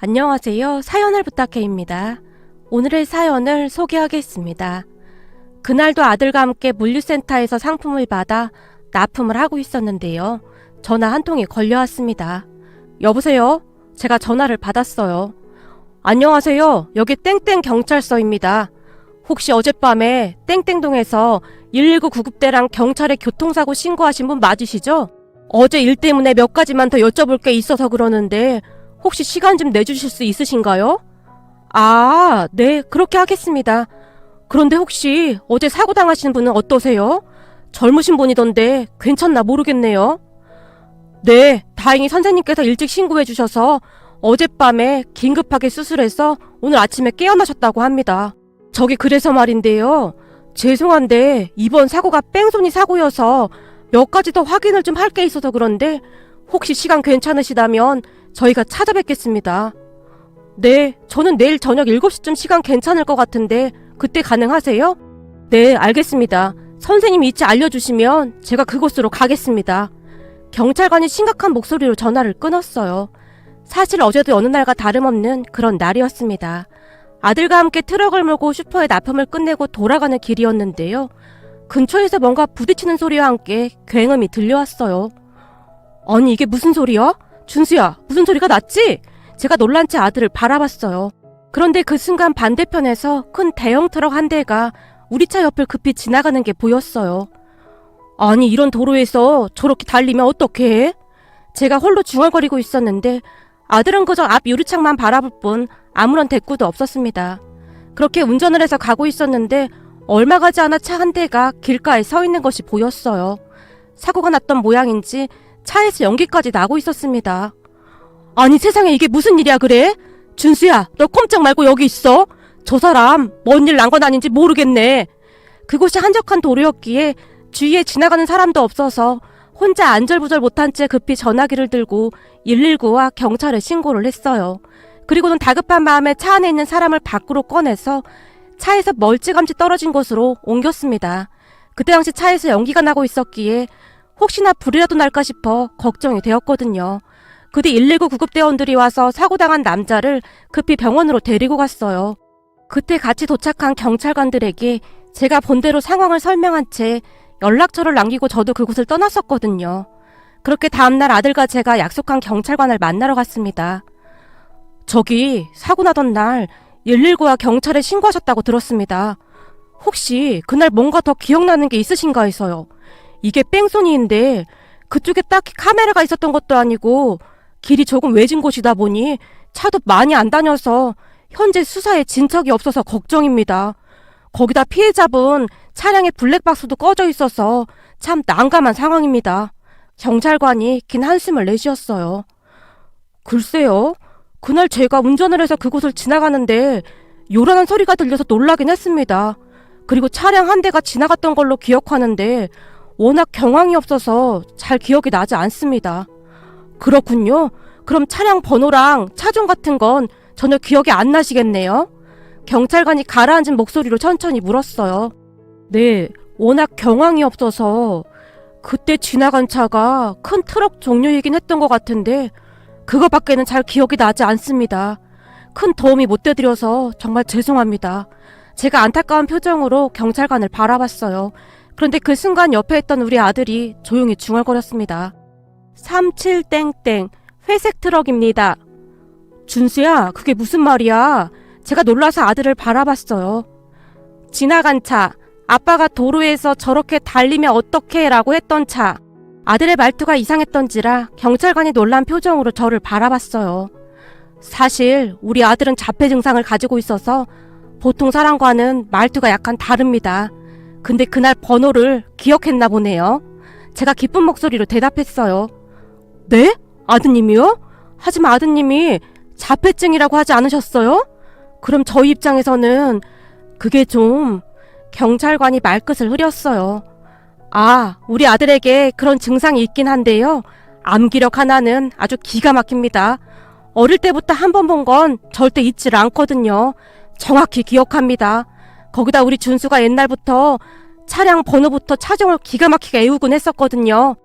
안녕하세요. 사연을 부탁해입니다. 오늘의 사연을 소개하겠습니다. 그날도 아들과 함께 물류센터에서 상품을 받아 납품을 하고 있었는데요. 전화 한 통이 걸려왔습니다. 여보세요? 제가 전화를 받았어요. 안녕하세요. 여기 땡땡 경찰서입니다. 혹시 어젯밤에 땡땡동에서 119 구급대랑 경찰에 교통사고 신고하신 분 맞으시죠? 어제 일 때문에 몇 가지만 더 여쭤볼 게 있어서 그러는데 혹시 시간 좀 내주실 수 있으신가요? 아, 네, 그렇게 하겠습니다. 그런데 혹시 어제 사고 당하신 분은 어떠세요? 젊으신 분이던데 괜찮나 모르겠네요. 네, 다행히 선생님께서 일찍 신고해 주셔서 어젯밤에 긴급하게 수술해서 오늘 아침에 깨어나셨다고 합니다. 저기 그래서 말인데요. 죄송한데 이번 사고가 뺑소니 사고여서 몇 가지 더 확인을 좀 할 게 있어서 그런데 혹시 시간 괜찮으시다면 저희가 찾아뵙겠습니다. 네, 저는 내일 저녁 7시쯤 시간 괜찮을 것 같은데 그때 가능하세요? 네, 알겠습니다. 선생님 위치 알려주시면 제가 그곳으로 가겠습니다. 경찰관이 심각한 목소리로 전화를 끊었어요. 사실 어제도 어느 날과 다름없는 그런 날이었습니다. 아들과 함께 트럭을 몰고 슈퍼에 납품을 끝내고 돌아가는 길이었는데요. 근처에서 뭔가 부딪히는 소리와 함께 굉음이 들려왔어요. 아니 이게 무슨 소리야? 준수야, 무슨 소리가 났지? 제가 놀란 채 아들을 바라봤어요. 그런데 그 순간 반대편에서 큰 대형 트럭 한 대가 우리 차 옆을 급히 지나가는 게 보였어요. 아니 이런 도로에서 저렇게 달리면 어떡해? 제가 홀로 중얼거리고 있었는데 아들은 그저 앞 유리창만 바라볼 뿐 아무런 대꾸도 없었습니다. 그렇게 운전을 해서 가고 있었는데 얼마 가지 않아 차 한 대가 길가에 서 있는 것이 보였어요. 사고가 났던 모양인지 차에서 연기까지 나고 있었습니다. 아니 세상에 이게 무슨 일이야 그래? 준수야, 너 꼼짝 말고 여기 있어. 저 사람 뭔 일 난 건 아닌지 모르겠네. 그곳이 한적한 도로였기에 주위에 지나가는 사람도 없어서 혼자 안절부절 못한 채 급히 전화기를 들고 119와 경찰에 신고를 했어요. 그리고는 다급한 마음에 차 안에 있는 사람을 밖으로 꺼내서 차에서 멀찌감치 떨어진 곳으로 옮겼습니다. 그때 당시 차에서 연기가 나고 있었기에 혹시나 불이라도 날까 싶어 걱정이 되었거든요. 그 뒤 119 구급대원들이 와서 사고당한 남자를 급히 병원으로 데리고 갔어요. 그때 같이 도착한 경찰관들에게 제가 본대로 상황을 설명한 채 연락처를 남기고 저도 그곳을 떠났었거든요. 그렇게 다음날 아들과 제가 약속한 경찰관을 만나러 갔습니다. 저기 사고 나던 날 119와 경찰에 신고하셨다고 들었습니다. 혹시 그날 뭔가 더 기억나는 게 있으신가 해서요. 이게 뺑소니인데 그쪽에 딱히 카메라가 있었던 것도 아니고 길이 조금 외진 곳이다 보니 차도 많이 안 다녀서 현재 수사에 진척이 없어서 걱정입니다. 거기다 피해자분 차량에 블랙박스도 꺼져 있어서 참 난감한 상황입니다. 경찰관이 긴 한숨을 내쉬었어요. 글쎄요. 그날 제가 운전을 해서 그곳을 지나가는데 요란한 소리가 들려서 놀라긴 했습니다. 그리고 차량 한 대가 지나갔던 걸로 기억하는데 워낙 경황이 없어서 잘 기억이 나지 않습니다. 그렇군요. 그럼 차량 번호랑 차종 같은 건 전혀 기억이 안 나시겠네요. 경찰관이 가라앉은 목소리로 천천히 물었어요. 네, 워낙 경황이 없어서 그때 지나간 차가 큰 트럭 종류이긴 했던 것 같은데 그거밖에는 잘 기억이 나지 않습니다. 큰 도움이 못 되드려서 정말 죄송합니다. 제가 안타까운 표정으로 경찰관을 바라봤어요. 그런데 그 순간 옆에 있던 우리 아들이 조용히 중얼거렸습니다. 37땡땡 회색 트럭입니다. 준수야, 그게 무슨 말이야? 제가 놀라서 아들을 바라봤어요. 지나간 차, 아빠가 도로에서 저렇게 달리면 어떡해 라고 했던 차. 아들의 말투가 이상했던지라 경찰관이 놀란 표정으로 저를 바라봤어요. 사실 우리 아들은 자폐 증상을 가지고 있어서 보통 사람과는 말투가 약간 다릅니다. 근데 그날 번호를 기억했나 보네요. 제가 기쁜 목소리로 대답했어요. 네? 아드님이요? 하지만 아드님이 자폐증이라고 하지 않으셨어요? 그럼 저희 입장에서는 그게 좀... 경찰관이 말끝을 흐렸어요. 아, 우리 아들에게 그런 증상이 있긴 한데요. 암기력 하나는 아주 기가 막힙니다. 어릴 때부터 한 번 본 건 절대 잊질 않거든요. 정확히 기억합니다. 거기다 우리 준수가 옛날부터 차량 번호부터 차종을 기가 막히게 외우곤 했었거든요.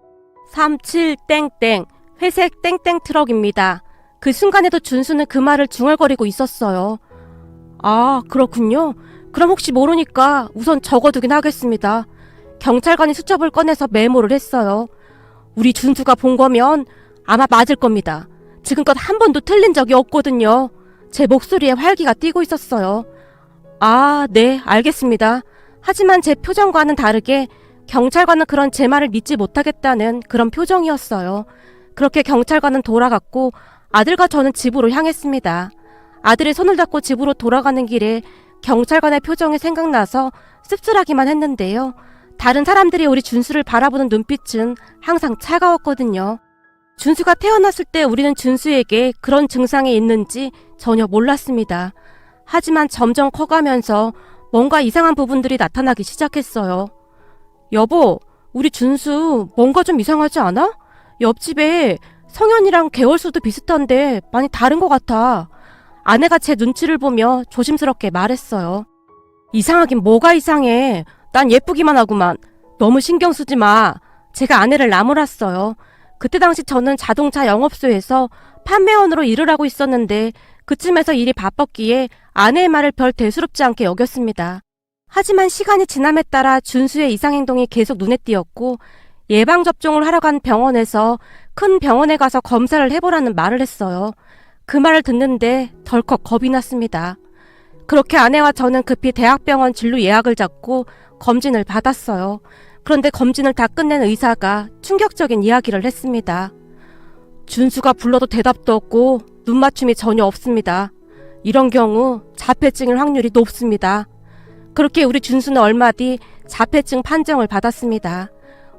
37땡땡 회색 땡땡 트럭입니다. 그 순간에도 준수는 그 말을 중얼거리고 있었어요. 아, 그렇군요. 그럼 혹시 모르니까 우선 적어두긴 하겠습니다. 경찰관이 수첩을 꺼내서 메모를 했어요. 우리 준수가 본 거면 아마 맞을 겁니다. 지금껏 한 번도 틀린 적이 없거든요. 제 목소리에 활기가 띄고 있었어요. 아, 네, 알겠습니다. 하지만 제 표정과는 다르게 경찰관은 그런 제 말을 믿지 못하겠다는 그런 표정이었어요. 그렇게 경찰관은 돌아갔고 아들과 저는 집으로 향했습니다. 아들이 손을 잡고 집으로 돌아가는 길에 경찰관의 표정이 생각나서 씁쓸하기만 했는데요. 다른 사람들이 우리 준수를 바라보는 눈빛은 항상 차가웠거든요. 준수가 태어났을 때 우리는 준수에게 그런 증상이 있는지 전혀 몰랐습니다. 하지만 점점 커가면서 뭔가 이상한 부분들이 나타나기 시작했어요. 여보, 우리 준수 뭔가 좀 이상하지 않아? 옆집에 성현이랑 개월수도 비슷한데 많이 다른 것 같아. 아내가 제 눈치를 보며 조심스럽게 말했어요. 이상하긴 뭐가 이상해. 난 예쁘기만 하구만. 너무 신경 쓰지 마. 제가 아내를 나무랐어요. 그때 당시 저는 자동차 영업소에서 판매원으로 일을 하고 있었는데 그쯤에서 일이 바빴기에 아내의 말을 별 대수롭지 않게 여겼습니다. 하지만 시간이 지남에 따라 준수의 이상행동이 계속 눈에 띄었고 예방접종을 하러 간 병원에서 큰 병원에 가서 검사를 해보라는 말을 했어요. 그 말을 듣는데 덜컥 겁이 났습니다. 그렇게 아내와 저는 급히 대학병원 진료 예약을 잡고 검진을 받았어요. 그런데 검진을 다 끝낸 의사가 충격적인 이야기를 했습니다. 준수가 불러도 대답도 없고 눈맞춤이 전혀 없습니다. 이런 경우 자폐증일 확률이 높습니다. 그렇게 우리 준수는 얼마 뒤 자폐증 판정을 받았습니다.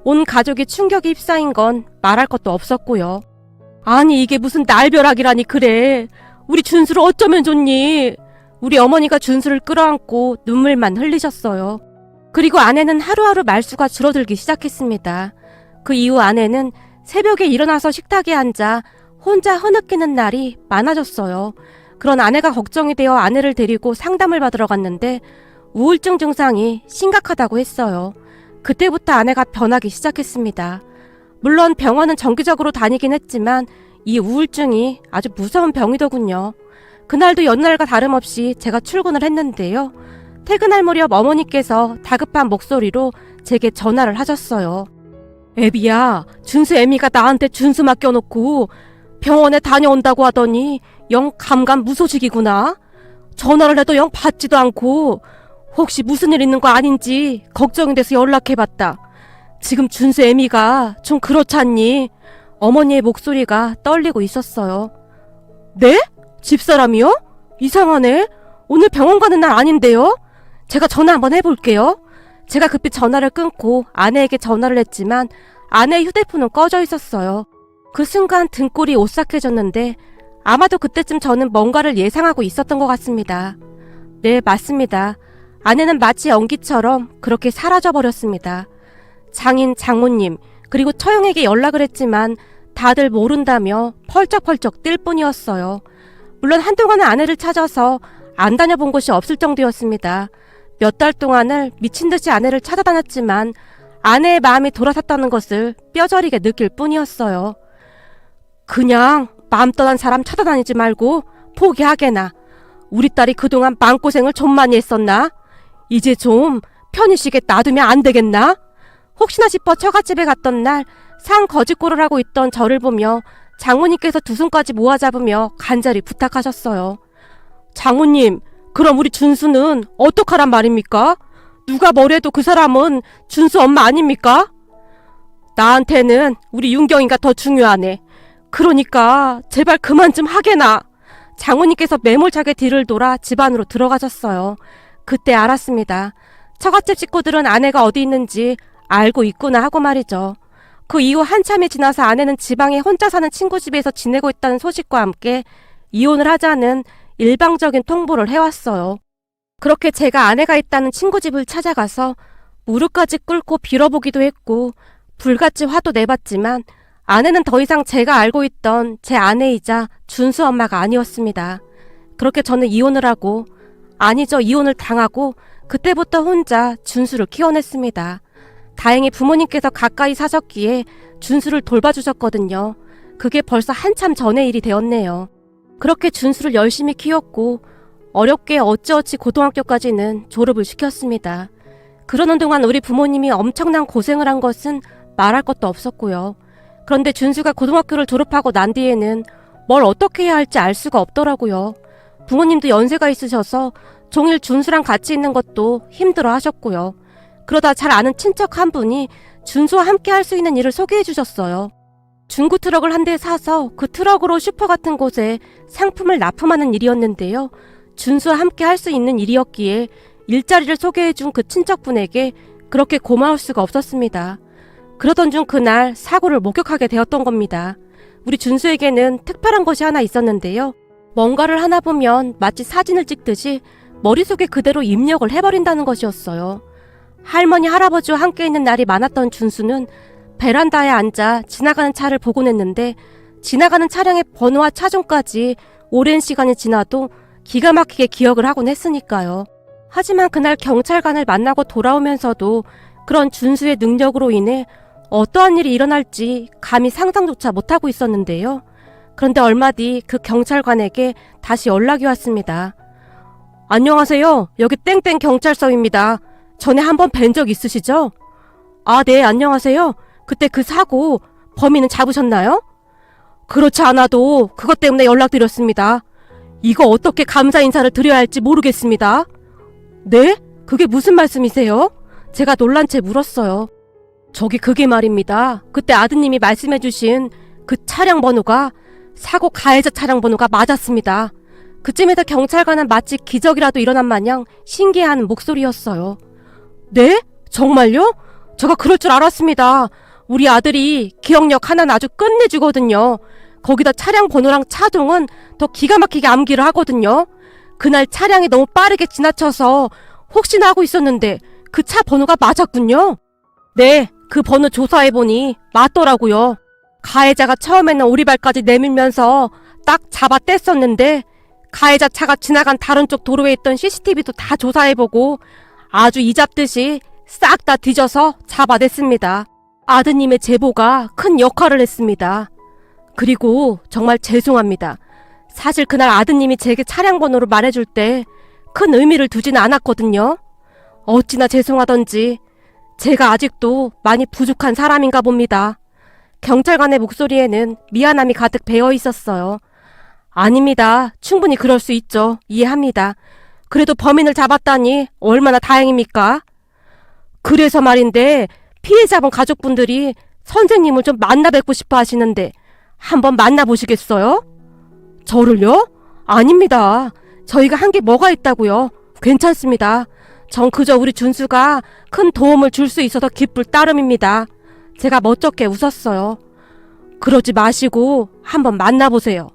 온 가족이 충격에 휩싸인 건 말할 것도 없었고요. 아니 이게 무슨 날벼락이라니 그래. 우리 준수를 어쩌면 좋니. 우리 어머니가 준수를 끌어안고 눈물만 흘리셨어요. 그리고 아내는 하루하루 말수가 줄어들기 시작했습니다. 그 이후 아내는 새벽에 일어나서 식탁에 앉아 혼자 흐느끼는 날이 많아졌어요. 그런 아내가 걱정이 되어 아내를 데리고 상담을 받으러 갔는데 우울증 증상이 심각하다고 했어요. 그때부터 아내가 변하기 시작했습니다. 물론 병원은 정기적으로 다니긴 했지만 이 우울증이 아주 무서운 병이더군요. 그날도 연날과 다름없이 제가 출근을 했는데요. 퇴근할 무렵 어머니께서 다급한 목소리로 제게 전화를 하셨어요. 애비야, 준수 애미가 나한테 준수 맡겨놓고 병원에 다녀온다고 하더니 영 감감무소식이구나. 전화를 해도 영 받지도 않고 혹시 무슨 일 있는 거 아닌지 걱정이 돼서 연락해봤다. 지금 준수 애미가 좀 그렇잖니? 어머니의 목소리가 떨리고 있었어요. 네? 집사람이요? 이상하네. 오늘 병원 가는 날 아닌데요? 제가 전화 한번 해볼게요. 제가 급히 전화를 끊고 아내에게 전화를 했지만 아내의 휴대폰은 꺼져 있었어요. 그 순간 등골이 오싹해졌는데 아마도 그때쯤 저는 뭔가를 예상하고 있었던 것 같습니다. 네, 맞습니다. 아내는 마치 연기처럼 그렇게 사라져버렸습니다. 장인, 장모님, 그리고 처형에게 연락을 했지만 다들 모른다며 펄쩍펄쩍 뛸 뿐이었어요. 물론 한동안은 아내를 찾아서 안 다녀본 곳이 없을 정도였습니다. 몇 달 동안을 미친 듯이 아내를 찾아다녔지만 아내의 마음이 돌아섰다는 것을 뼈저리게 느낄 뿐이었어요. 그냥 마음 떠난 사람 찾아다니지 말고 포기하게나. 우리 딸이 그동안 마음고생을 좀 많이 했었나? 이제 좀 편히 쉬게 놔두면 안 되겠나? 혹시나 싶어 처갓집에 갔던 날 상 거짓골을 하고 있던 저를 보며 장모님께서 두 손까지 모아 잡으며 간절히 부탁하셨어요. 장모님, 그럼 우리 준수는 어떡하란 말입니까? 누가 뭐래도 그 사람은 준수 엄마 아닙니까? 나한테는 우리 윤경이가 더 중요하네. 그러니까 제발 그만 좀 하게나. 장모님께서 매몰차게 뒤를 돌아 집 안으로 들어가셨어요. 그때 알았습니다. 처갓집 식구들은 아내가 어디 있는지 알고 있구나 하고 말이죠. 그 이후 한참이 지나서 아내는 지방에 혼자 사는 친구 집에서 지내고 있다는 소식과 함께 이혼을 하자는 일방적인 통보를 해왔어요. 그렇게 제가 아내가 있다는 친구 집을 찾아가서 무릎까지 꿇고 빌어보기도 했고 불같이 화도 내봤지만 아내는 더 이상 제가 알고 있던 제 아내이자 준수 엄마가 아니었습니다. 그렇게 저는 이혼을 하고, 아니죠, 이혼을 당하고 그때부터 혼자 준수를 키워냈습니다. 다행히 부모님께서 가까이 사셨기에 준수를 돌봐주셨거든요. 그게 벌써 한참 전의 일이 되었네요. 그렇게 준수를 열심히 키웠고 어렵게 어찌어찌 고등학교까지는 졸업을 시켰습니다. 그러는 동안 우리 부모님이 엄청난 고생을 한 것은 말할 것도 없었고요. 그런데 준수가 고등학교를 졸업하고 난 뒤에는 뭘 어떻게 해야 할지 알 수가 없더라고요. 부모님도 연세가 있으셔서 종일 준수랑 같이 있는 것도 힘들어 하셨고요. 그러다 잘 아는 친척 한 분이 준수와 함께 할 수 있는 일을 소개해 주셨어요. 중고 트럭을 한 대 사서 그 트럭으로 슈퍼 같은 곳에 상품을 납품하는 일이었는데요. 준수와 함께 할 수 있는 일이었기에 일자리를 소개해 준 그 친척분에게 그렇게 고마울 수가 없었습니다. 그러던 중 그날 사고를 목격하게 되었던 겁니다. 우리 준수에게는 특별한 것이 하나 있었는데요. 뭔가를 하나 보면 마치 사진을 찍듯이 머릿속에 그대로 입력을 해버린다는 것이었어요. 할머니, 할아버지와 함께 있는 날이 많았던 준수는 베란다에 앉아 지나가는 차를 보곤 했는데 지나가는 차량의 번호와 차종까지 오랜 시간이 지나도 기가 막히게 기억을 하곤 했으니까요. 하지만 그날 경찰관을 만나고 돌아오면서도 그런 준수의 능력으로 인해 어떠한 일이 일어날지 감히 상상조차 못하고 있었는데요. 그런데 얼마 뒤 그 경찰관에게 다시 연락이 왔습니다. 안녕하세요. 여기 땡땡 경찰서입니다. 전에 한번 뵌 적 있으시죠? 아, 네, 안녕하세요. 그때 그 사고 범인은 잡으셨나요? 그렇지 않아도 그것 때문에 연락드렸습니다. 이거 어떻게 감사 인사를 드려야 할지 모르겠습니다. 네? 그게 무슨 말씀이세요? 제가 놀란 채 물었어요. 저기 그게 말입니다. 그때 아드님이 말씀해주신 그 차량 번호가 사고 가해자 차량 번호가 맞았습니다. 그쯤에서 경찰관은 마치 기적이라도 일어난 마냥 신기해하는 목소리였어요. 네? 정말요? 제가 그럴 줄 알았습니다. 우리 아들이 기억력 하나는 아주 끝내주거든요. 거기다 차량 번호랑 차종은 더 기가 막히게 암기를 하거든요. 그날 차량이 너무 빠르게 지나쳐서 혹시나 하고 있었는데 그 차 번호가 맞았군요. 네, 그 번호 조사해보니 맞더라고요. 가해자가 처음에는 오리발까지 내밀면서 딱 잡아 뗐었는데 가해자 차가 지나간 다른 쪽 도로에 있던 CCTV도 다 조사해보고 아주 이잡듯이 싹 다 뒤져서 잡아냈습니다. 아드님의 제보가 큰 역할을 했습니다. 그리고 정말 죄송합니다. 사실 그날 아드님이 제게 차량 번호를 말해줄 때 큰 의미를 두진 않았거든요. 어찌나 죄송하던지 제가 아직도 많이 부족한 사람인가 봅니다. 경찰관의 목소리에는 미안함이 가득 배어 있었어요. 아닙니다. 충분히 그럴 수 있죠. 이해합니다. 그래도 범인을 잡았다니 얼마나 다행입니까? 그래서 말인데 피해자분 가족분들이 선생님을 좀 만나 뵙고 싶어 하시는데 한번 만나보시겠어요? 저를요? 아닙니다. 저희가 한 게 뭐가 있다고요? 괜찮습니다. 전 그저 우리 준수가 큰 도움을 줄 수 있어서 기쁠 따름입니다. 제가 멋쩍게 웃었어요. 그러지 마시고 한번 만나보세요.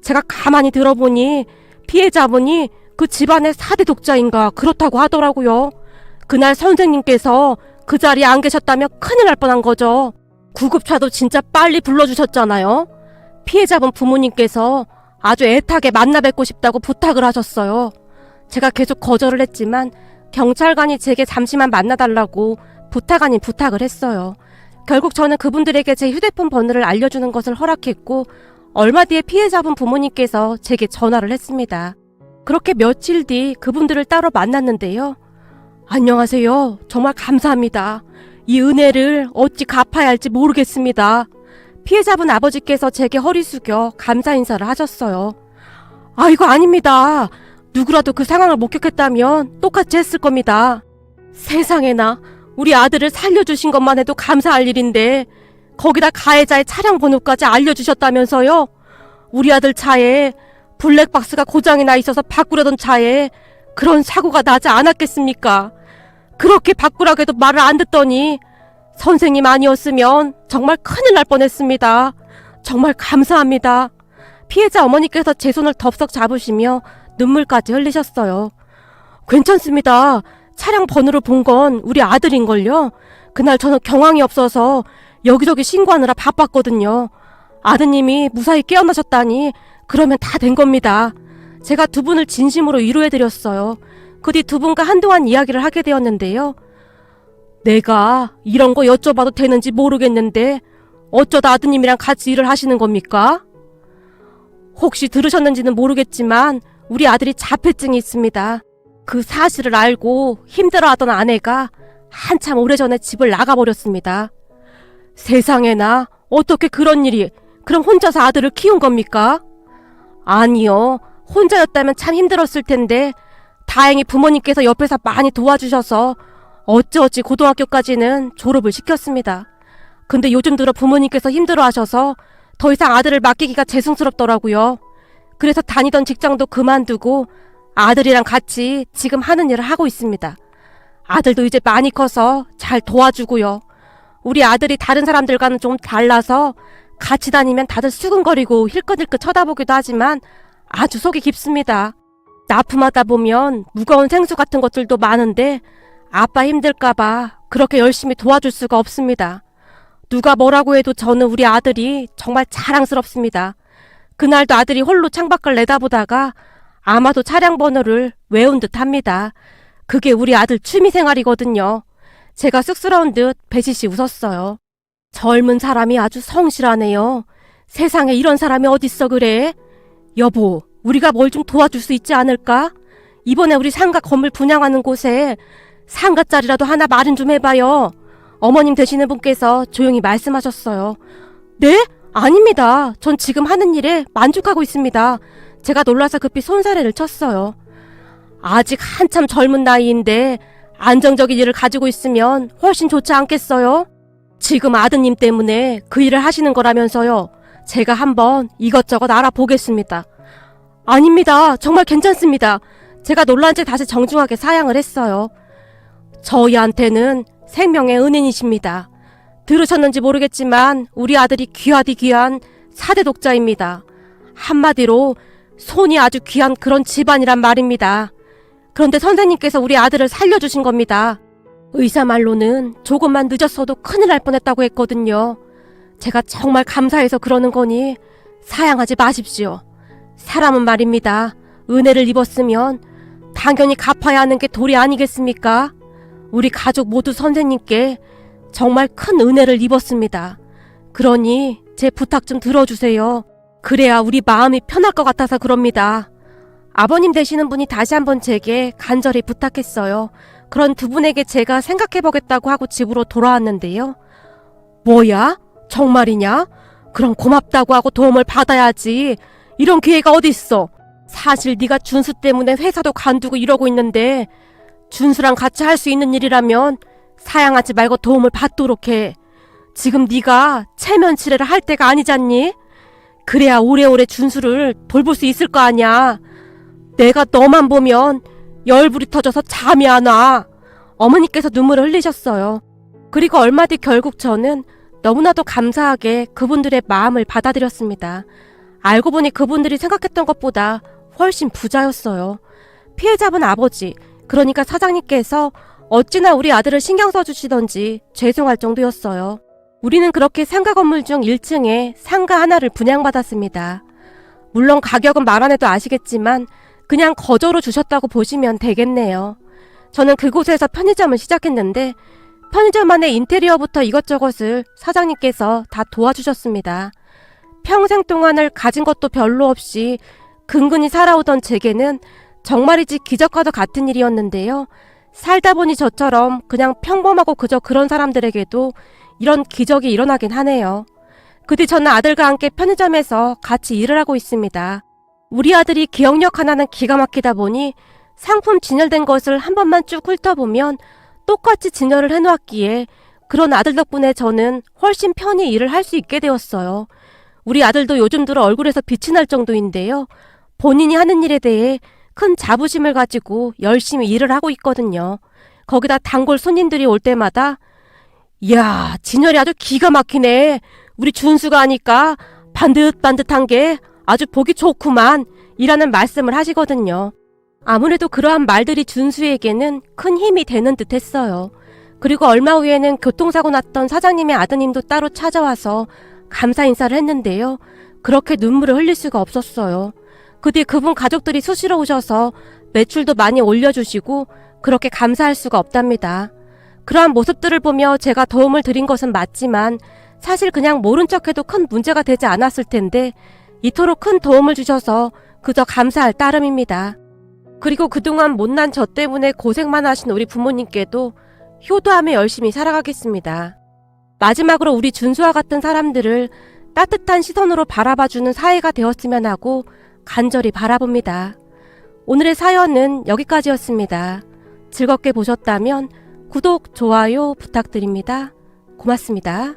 제가 가만히 들어보니 피해자분이 그 집안의 4대 독자인가 그렇다고 하더라고요. 그날 선생님께서 그 자리에 안 계셨다면 큰일 날 뻔한 거죠. 구급차도 진짜 빨리 불러주셨잖아요. 피해자분 부모님께서 아주 애타게 만나 뵙고 싶다고 부탁을 하셨어요. 제가 계속 거절을 했지만 경찰관이 제게 잠시만 만나달라고 부탁 아닌 부탁을 했어요. 결국 저는 그분들에게 제 휴대폰 번호를 알려주는 것을 허락했고 얼마 뒤에 피해자분 부모님께서 제게 전화를 했습니다. 그렇게 며칠 뒤 그분들을 따로 만났는데요. 안녕하세요. 정말 감사합니다. 이 은혜를 어찌 갚아야 할지 모르겠습니다. 피해자분 아버지께서 제게 허리 숙여 감사 인사를 하셨어요. 아, 이거 아닙니다. 누구라도 그 상황을 목격했다면 똑같이 했을 겁니다. 세상에나 우리 아들을 살려주신 것만 해도 감사할 일인데 거기다 가해자의 차량 번호까지 알려주셨다면서요. 우리 아들 차에 블랙박스가 고장이 나 있어서 바꾸려던 차에 그런 사고가 나지 않았겠습니까? 그렇게 바꾸라고 해도 말을 안 듣더니 선생님 아니었으면 정말 큰일 날 뻔했습니다. 정말 감사합니다. 피해자 어머니께서 제 손을 덥석 잡으시며 눈물까지 흘리셨어요. 괜찮습니다. 차량 번호를 본 건 우리 아들인걸요. 그날 저는 경황이 없어서 여기저기 신고하느라 바빴거든요. 아드님이 무사히 깨어나셨다니 그러면 다 된 겁니다. 제가 두 분을 진심으로 위로해드렸어요. 그 뒤 두 분과 한동안 이야기를 하게 되었는데요. 내가 이런 거 여쭤봐도 되는지 모르겠는데 어쩌다 아드님이랑 같이 일을 하시는 겁니까? 혹시 들으셨는지는 모르겠지만 우리 아들이 자폐증이 있습니다. 그 사실을 알고 힘들어하던 아내가 한참 오래전에 집을 나가버렸습니다. 세상에나, 어떻게 그런 일이. 그럼 혼자서 아들을 키운 겁니까? 아니요. 혼자였다면 참 힘들었을 텐데 다행히 부모님께서 옆에서 많이 도와주셔서 어찌어찌 고등학교까지는 졸업을 시켰습니다. 근데 요즘 들어 부모님께서 힘들어하셔서 더 이상 아들을 맡기기가 죄송스럽더라고요. 그래서 다니던 직장도 그만두고 아들이랑 같이 지금 하는 일을 하고 있습니다. 아들도 이제 많이 커서 잘 도와주고요. 우리 아들이 다른 사람들과는 좀 달라서 같이 다니면 다들 수근거리고 힐끗힐끗 쳐다보기도 하지만 아주 속이 깊습니다. 납품하다 보면 무거운 생수 같은 것들도 많은데 아빠 힘들까봐 그렇게 열심히 도와줄 수가 없습니다. 누가 뭐라고 해도 저는 우리 아들이 정말 자랑스럽습니다. 그날도 아들이 홀로 창밖을 내다보다가 아마도 차량 번호를 외운 듯 합니다. 그게 우리 아들 취미생활이거든요. 제가 쑥스러운 듯 배시시 웃었어요. 젊은 사람이 아주 성실하네요. 세상에 이런 사람이 어딨어 그래? 여보, 우리가 뭘 좀 도와줄 수 있지 않을까? 이번에 우리 상가 건물 분양하는 곳에 상가짜리라도 하나 마련 좀 해봐요. 어머님 되시는 분께서 조용히 말씀하셨어요. 네? 아닙니다. 전 지금 하는 일에 만족하고 있습니다. 제가 놀라서 급히 손사래를 쳤어요. 아직 한참 젊은 나이인데 안정적인 일을 가지고 있으면 훨씬 좋지 않겠어요? 지금 아드님 때문에 그 일을 하시는 거라면서요. 제가 한번 이것저것 알아보겠습니다. 아닙니다. 정말 괜찮습니다. 제가 놀란 채 다시 정중하게 사양을 했어요. 저희한테는 생명의 은인이십니다. 들으셨는지 모르겠지만 우리 아들이 귀하디 귀한 4대 독자입니다. 한마디로 손이 아주 귀한 그런 집안이란 말입니다. 그런데 선생님께서 우리 아들을 살려주신 겁니다. 의사 말로는 조금만 늦었어도 큰일 날 뻔했다고 했거든요. 제가 정말 감사해서 그러는 거니 사양하지 마십시오. 사람은 말입니다. 은혜를 입었으면 당연히 갚아야 하는 게 도리 아니겠습니까? 우리 가족 모두 선생님께 정말 큰 은혜를 입었습니다. 그러니 제 부탁 좀 들어주세요. 그래야 우리 마음이 편할 것 같아서 그럽니다. 아버님 되시는 분이 다시 한번 제게 간절히 부탁했어요. 그런 두 분에게 제가 생각해보겠다고 하고 집으로 돌아왔는데요. 뭐야? 정말이냐? 그럼 고맙다고 하고 도움을 받아야지. 이런 기회가 어딨어. 사실 네가 준수 때문에 회사도 관두고 이러고 있는데 준수랑 같이 할 수 있는 일이라면 사양하지 말고 도움을 받도록 해. 지금 네가 체면 치레를 할 때가 아니잖니? 그래야 오래오래 준수를 돌볼 수 있을 거 아냐. 내가 너만 보면 열불이 터져서 잠이 안 와. 어머니께서 눈물을 흘리셨어요. 그리고 얼마 뒤 결국 저는 너무나도 감사하게 그분들의 마음을 받아들였습니다. 알고 보니 그분들이 생각했던 것보다 훨씬 부자였어요. 피해자분 아버지, 그러니까 사장님께서 어찌나 우리 아들을 신경 써주시던지 죄송할 정도였어요. 우리는 그렇게 상가 건물 중 1층에 상가 하나를 분양받았습니다. 물론 가격은 말 안 해도 아시겠지만 그냥 거저로 주셨다고 보시면 되겠네요. 저는 그곳에서 편의점을 시작했는데 편의점 안의 인테리어부터 이것저것을 사장님께서 다 도와주셨습니다. 평생 동안을 가진 것도 별로 없이 근근히 살아오던 제게는 정말이지 기적과도 같은 일이었는데요. 살다 보니 저처럼 그냥 평범하고 그저 그런 사람들에게도 이런 기적이 일어나긴 하네요. 그 뒤 저는 아들과 함께 편의점에서 같이 일을 하고 있습니다. 우리 아들이 기억력 하나는 기가 막히다 보니 상품 진열된 것을 한 번만 쭉 훑어보면 똑같이 진열을 해놓았기에 그런 아들 덕분에 저는 훨씬 편히 일을 할 수 있게 되었어요. 우리 아들도 요즘 들어 얼굴에서 빛이 날 정도인데요. 본인이 하는 일에 대해 큰 자부심을 가지고 열심히 일을 하고 있거든요. 거기다 단골 손님들이 올 때마다 이야, 진열이 아주 기가 막히네. 우리 준수가 하니까 반듯반듯한 게 아주 보기 좋구만 이라는 말씀을 하시거든요. 아무래도 그러한 말들이 준수에게는 큰 힘이 되는 듯 했어요. 그리고 얼마 후에는 교통사고 났던 사장님의 아드님도 따로 찾아와서 감사 인사를 했는데요. 그렇게 눈물을 흘릴 수가 없었어요. 그 뒤 그분 가족들이 수시로 오셔서 매출도 많이 올려주시고 그렇게 감사할 수가 없답니다. 그러한 모습들을 보며 제가 도움을 드린 것은 맞지만 사실 그냥 모른 척해도 큰 문제가 되지 않았을 텐데 이토록 큰 도움을 주셔서 그저 감사할 따름입니다. 그리고 그동안 못난 저 때문에 고생만 하신 우리 부모님께도 효도하며 열심히 살아가겠습니다. 마지막으로 우리 준수와 같은 사람들을 따뜻한 시선으로 바라봐주는 사회가 되었으면 하고 간절히 바라봅니다. 오늘의 사연은 여기까지였습니다. 즐겁게 보셨다면 구독, 좋아요 부탁드립니다. 고맙습니다.